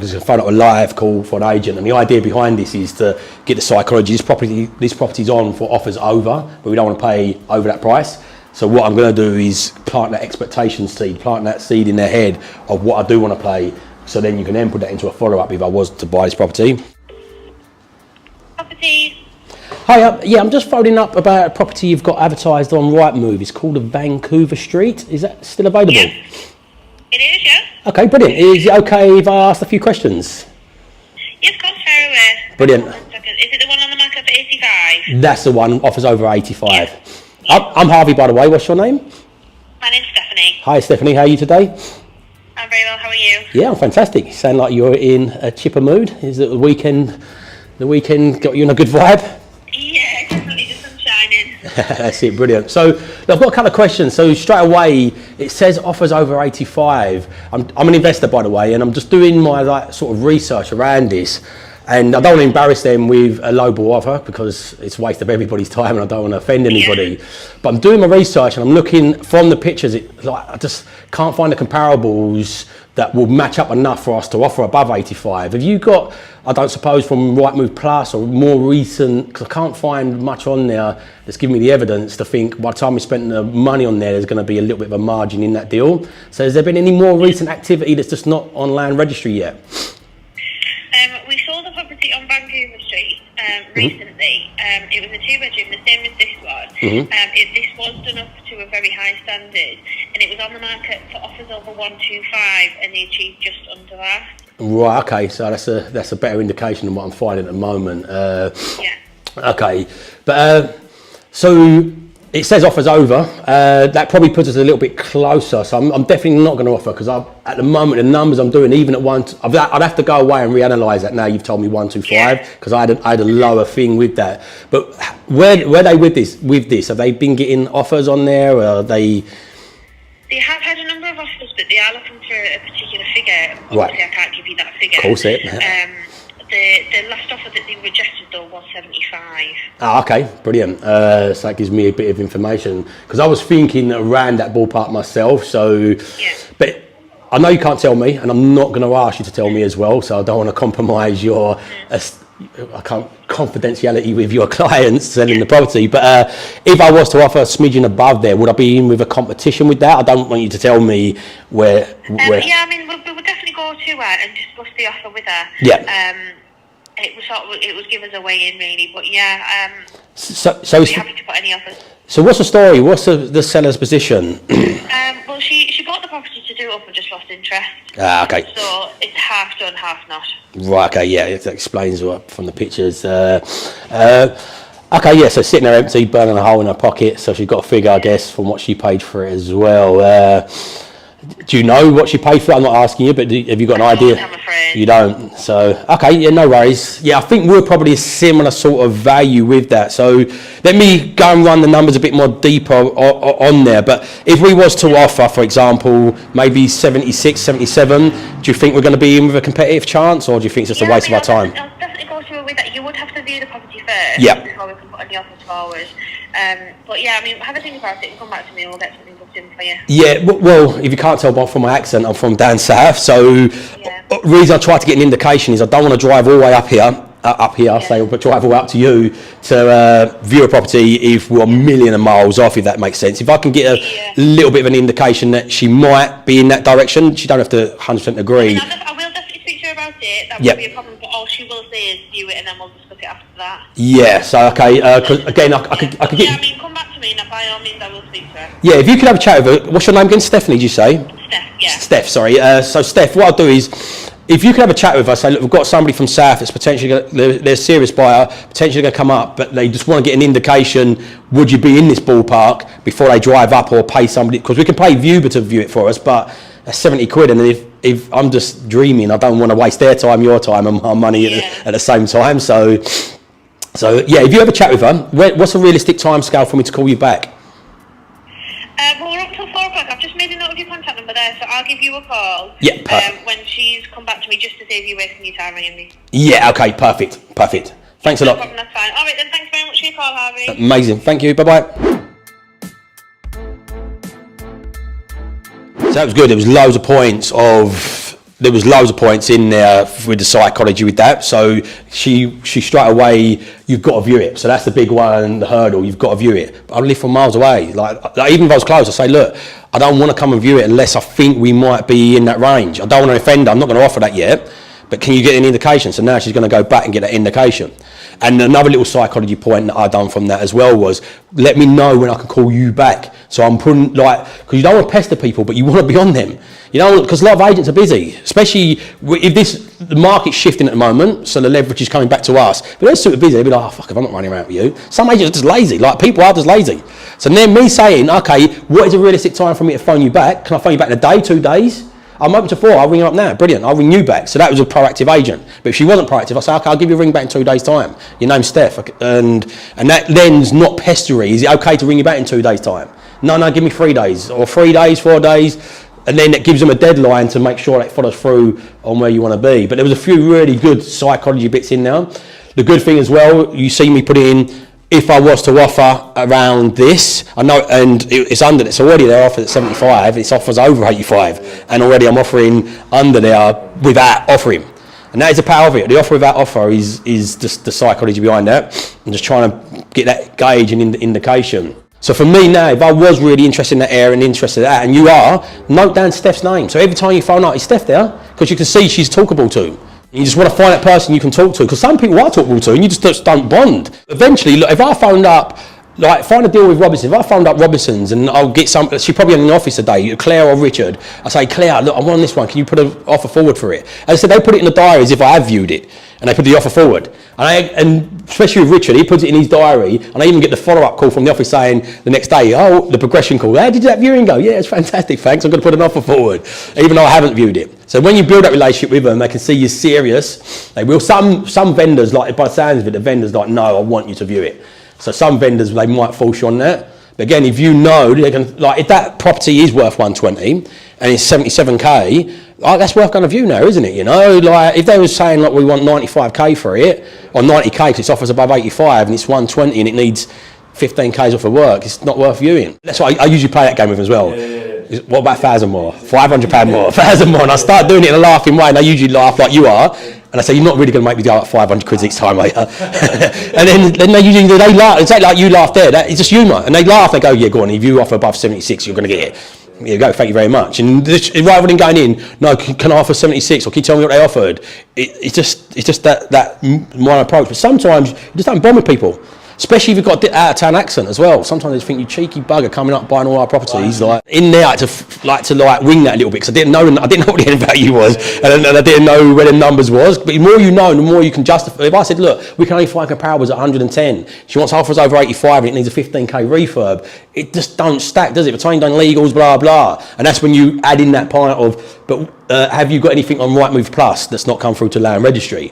because it's a phone up a live call for an agent, and the idea behind this is to get the psychology. This property's on for offers over, but we don't want to pay over that price. So what I'm going to do is plant that expectation seed, plant that seed in their head of what I do want to pay, so then you can then put that into a follow-up if I was to buy this property. Properties. Hi, yeah, I'm just phoning up about a property you've got advertised on Rightmove. It's called Vancouver Street. Is that still available? Yes. It is, yeah. Okay, brilliant. Is it okay if I ask a few questions? Yes, of course, fire away. Brilliant. 1 second. Is it the one on the market for 85? That's the one, offers over 85. Yeah. I'm Harvey, by the way. What's your name? My name's Stephanie. Hi, Stephanie. How are you today? I'm very well, how are you? Yeah, I'm fantastic. You sound like you're in a chipper mood. Is it the weekend got you in a good vibe? Yeah, definitely, the sun's shining. That's it, brilliant. So I've got a couple of questions. So straight away, it says offers over 85. I'm an investor, by the way, and I'm just doing my sort of research around this. And I don't want to embarrass them with a lowball offer because it's a waste of everybody's time, and I don't want to offend anybody. Yeah. But I'm doing my research and I'm looking from the pictures. I just can't find the comparables that will match up enough for us to offer above 85. Have you got, I don't suppose, from Rightmove Plus or more recent, because I can't find much on there that's giving me the evidence to think by the time we spent the money on there's going to be a little bit of a margin in that deal. So has there been any more recent activity that's just not on land registry yet? We sold a property on Vancouver Street recently. It was a 2-bedroom, the same as this one. This was done up to a very high standard, and it was on the market for offers over 125, and they achieved just under that. Right. Okay. So that's a better indication than what I'm finding at the moment. Yeah. Okay. But so it says offers over. That probably puts us a little bit closer. So I'm definitely not going to offer, because at the moment the numbers I'm doing, even at I'd have to go away and reanalyze that. Now you've told me 125, because I had a lower thing with that. But where they with this? Have they been getting offers on there? Or are they? They have had a number of offers, but they are looking for a particular figure. Obviously, right. I can't give you that figure. Of course, it. The last offer that they rejected though was 75. Ah, okay, brilliant. So that gives me a bit of information, because I was thinking around that ballpark myself. So, yeah. But I know you can't tell me, and I'm not going to ask you to tell me as well. So I don't want to compromise your confidentiality with your clients selling the property. But if I was to offer a smidgen above there, would I be in with a competition with that? I don't want you to tell me where. Yeah, I mean, we would definitely go to her and discuss the offer with her. Yeah. It would give us a way in, really. But yeah, so we'd be happy to put any offers. So what's the story? What's the seller's position? Well, she bought the property to do it up and just lost interest. Ah, okay. So it's half done, half not. Right, okay, yeah, that explains what from the pictures. Okay, yeah, so sitting there empty, burning a hole in her pocket, so she's got a figure, I guess, from what she paid for it as well. Do you know what she paid for it? I'm not asking you, but have you got an idea? I'm afraid. You don't. So, okay, yeah, no worries. Yeah, I think we're probably a similar sort of value with that. So let me go and run the numbers a bit more deeper on there. But if we was to offer, for example, maybe 76, 77, do you think we're going to be in with a competitive chance, or do you think it's just a waste of our time? I'll definitely go through with that. You would have to view the property first before we can put any offers forward. But yeah, I mean, have a think about it and come back to me and we'll get something booked in for you. Yeah, well, if you can't tell from my accent, I'm from down south, so the reason I try to get an indication is I don't want to drive all the way up here, but drive all the way up to you to view a property if we're a million of miles off, if that makes sense. If I can get a little bit of an indication that she might be in that direction, she don't have to 100% agree. I will definitely speak to her about it. That won't be a problem, but all she will say is view it and then we'll discuss it after that. Yeah, so okay, because again, I could get... Yeah, I mean, come back to me and by all means I will speak to her. Yeah, if you could have a chat with her. What's your name again? Stephanie, did you say? Steph, yeah. Steph, sorry. So Steph, what I'll do is, if you could have a chat with her, say, look, we've got somebody from South that's potentially they're a serious buyer, potentially going to come up, but they just want to get an indication, would you be in this ballpark before they drive up, or pay somebody, because we can pay Viewer to view it for us, but that's 70 quid, and if I'm just dreaming, I don't want to waste their time, your time, and my money at the same time. So yeah, if you have a chat with her, what's a realistic time scale for me to call you back? Well, we're up till 4 o'clock. I've just made a note of your contact number there, so I'll give you a call. Yeah, perfect. When she's come back to me, just to save you wasting your time ringing me. Yeah, okay, perfect. Thanks a lot. No problem, that's fine. All right then, thanks very much for your call, Harvey. Amazing, thank you, bye-bye. So that was good. There was loads of points of there was loads of points in there with the psychology with that. So she straight away, you've got to view it. So that's the big one, the hurdle. You've got to view it. But I live from miles away. Like even if I was close, I say, look, I don't want to come and view it unless I think we might be in that range. I don't want to offend her. I'm not going to offer that yet. But can you get an indication? So now she's going to go back and get that indication. And another little psychology point that I done from that as well was, let me know when I can call you back. So I'm putting because you don't want to pester people, but you want to be on them. You know, because a lot of agents are busy, especially if the market's shifting at the moment, so the leverage is coming back to us. But they're super busy. They'll be like, oh fuck, if I'm not running around with you. Some agents are just lazy. Like people are just lazy. So then me saying, okay, what is a realistic time for me to phone you back? Can I phone you back in a day, 2 days? I'm open to 4, I'll ring you up now, brilliant, I'll ring you back. So that was a proactive agent. But if she wasn't proactive, I say, okay, I'll give you a ring back in 2 days' time. Your name's Steph, and that then's not pestery. Is it okay to ring you back in 2 days' time? No, give me 3 days, or 3 days, 4 days, and then it gives them a deadline to make sure that follows through on where you want to be. But there was a few really good psychology bits in there. The good thing as well, you see me put in, if I was to offer around this, I know, and it's already they're offered at 75, it's offers over 85, and already I'm offering under there without offering. And that is the power of it. The offer without offer is just the psychology behind that. I'm just trying to get that gauge and indication. So for me now, if I was really interested in that area and interested in that, and you are, note down Steph's name. So every time you phone up, is Steph there? Because you can see she's talkable to. You just want to find that person you can talk to, because some people are talkable to and you just don't bond. Eventually, look, if I phoned up, like find a deal with Robinson, if I phoned up Robinson's and I'll get she's probably in the office today, Claire or Richard, I say, Claire, look, I want this one, can you put an offer forward for it? As I said, they put it in the diary as if I have viewed it, and they put the offer forward. And especially with Richard, he puts it in his diary, and I even get the follow-up call from the office saying the next day, oh, the progression call, how did that viewing go? Yeah, it's fantastic, thanks, I'm going to put an offer forward, even though I haven't viewed it. So when you build that relationship with them, they can see you're serious. They will. Some vendors, like by the sounds of it, the vendors like, no, I want you to view it. So some vendors, they might force you on that. But again, if you know, they can, like if that property is worth 120 and it's 77k, oh, that's worth going to view now, isn't it? You know, like if they were saying like we want 95k for it, or 90k because it's offers above 85 and it's 120 and it needs 15k's off of work, it's not worth viewing. That's why I usually play that game with them as well. What about 1,000 more? £500 more? 1,000 more? And I start doing it in a laughing way, and they usually laugh like you are. And I say, you're not really going to make me go up 500 quid each time, mate. And then they usually they laugh. It's like you laugh there. It's just humour. And they laugh. They go, yeah, go on. If you offer above 76, you're going to get it. Here you go. Thank you very much. And rather than going in, no, can I offer 76, or can you tell me what they offered? It's just that my approach. But sometimes you just don't bond with people. Especially if you've got an out-of-town accent as well. Sometimes they think you cheeky bugger coming up buying all our properties. Like in there, I had to wing that a little bit because I didn't know what the end value was, and I didn't know where the numbers was. But the more you know, the more you can justify. If I said, look, we can only find comparables at 110. She wants offers over 85 and it needs a 15k refurb. It just don't stack, does it? Between done legals, blah blah, and that's when you add in that part of. But have you got anything on Rightmove Plus that's not come through to Land Registry?